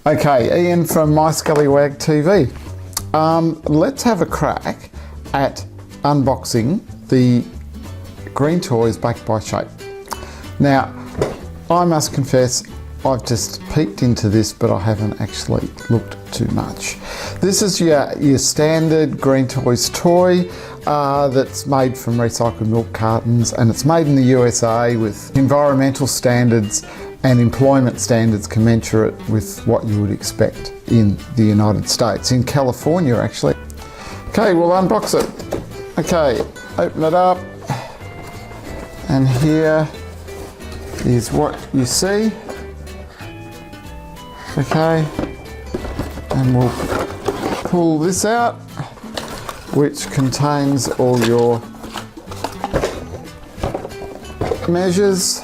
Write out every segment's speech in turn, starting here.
Okay, Ian from My Scallywag TV. Let's have a crack at unboxing the green toys baked by Shape. Now, I must confess, I've just peeked into this, but I haven't actually looked too much. This is your standard Green Toys toy that's made from recycled milk cartons, and it's made in the USA with environmental standards and employment standards commensurate with what you would expect in the United States, in California actually. Okay, we'll unbox it. Okay, open it up, and here is what you see. Okay, and we'll pull this out, which contains all your measures.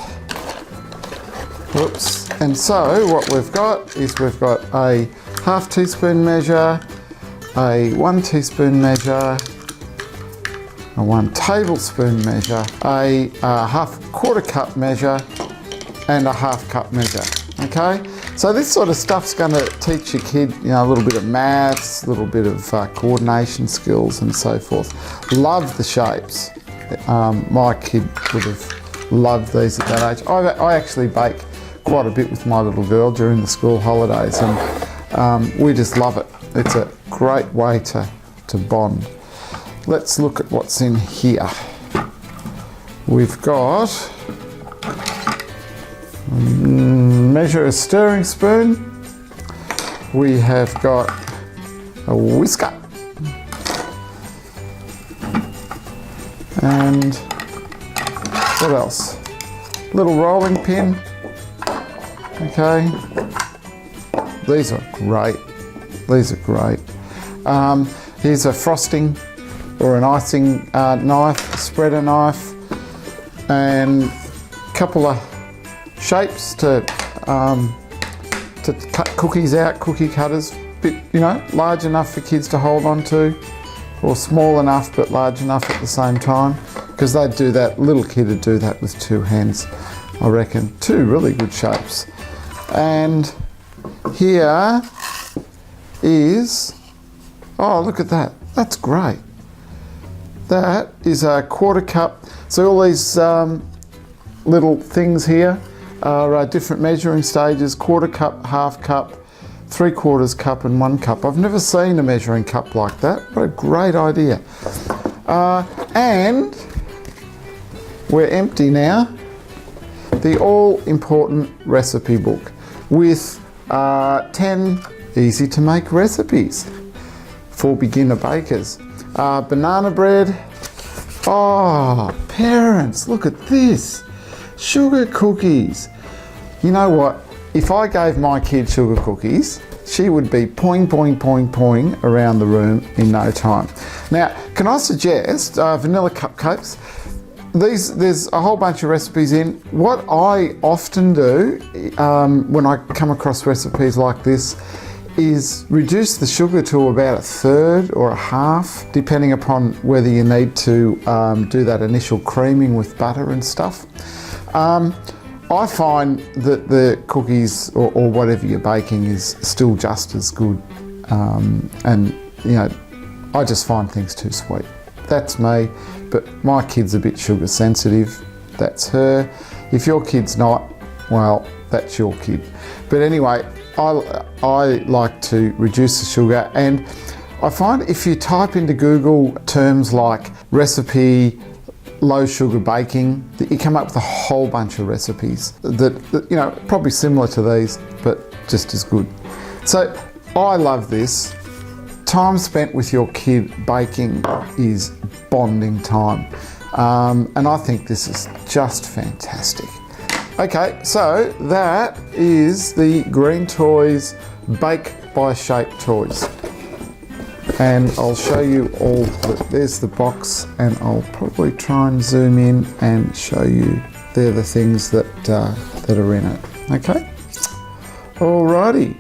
Whoops. And so what we've got is we've got a half teaspoon measure, a 1 teaspoon measure, a 1 tablespoon measure, a half quarter cup measure, and a half cup measure. Okay, so this sort of stuff's going to teach your kid, a little bit of maths, a little bit of coordination skills and so forth. Love the shapes. My kid would have loved these at that age. I actually bake quite a bit with my little girl during the school holidays, and we just love it. It's a great way to bond. Let's look at what's in here. We've got measure a stirring spoon. We have got a whisker, and what else? Little rolling pin. Okay, these are great. These are great. Here's a frosting or an icing knife, a spreader knife, and a couple of shapes to cut cookies out, cookie cutters. Bit, large enough for kids to hold on to, or small enough but large enough at the same time, because they'd do that. Little kid would do that with 2 hands, I reckon. 2 really good shapes. And here is, oh, look at that. That's great. That is a quarter cup. So all these little things here are different measuring stages: quarter cup, half cup, 3/4 cup, and 1 cup. I've never seen a measuring cup like that. What a great idea. And we're empty now. The all-important recipe book with 10 easy-to-make recipes for beginner bakers. Banana bread. Oh, parents, look at this. Sugar cookies. You know what? If I gave my kid sugar cookies, she would be poing, poing, poing, poing around the room in no time. Now, can I suggest vanilla cupcakes? There's a whole bunch of recipes in. What I often do when I come across recipes like this is reduce the sugar to about 1/3 or 1/2, depending upon whether you need to do that initial creaming with butter and stuff. I find that the cookies or whatever you're baking is still just as good, and I just find things too sweet. That's me, but my kid's a bit sugar sensitive. That's her. If your kid's not, well, that's your kid. But anyway, I like to reduce the sugar, and I find if you type into Google terms like recipe low sugar baking, that you come up with a whole bunch of recipes that probably similar to these, but just as good. So I love this. Time spent with your kid baking is bonding time, and I think this is just fantastic. Okay, so that is the Green Toys Bake by Shape toys, and I'll show you all. There's the box, and I'll probably try and zoom in and show you. They're the things that are in it. Okay, alrighty.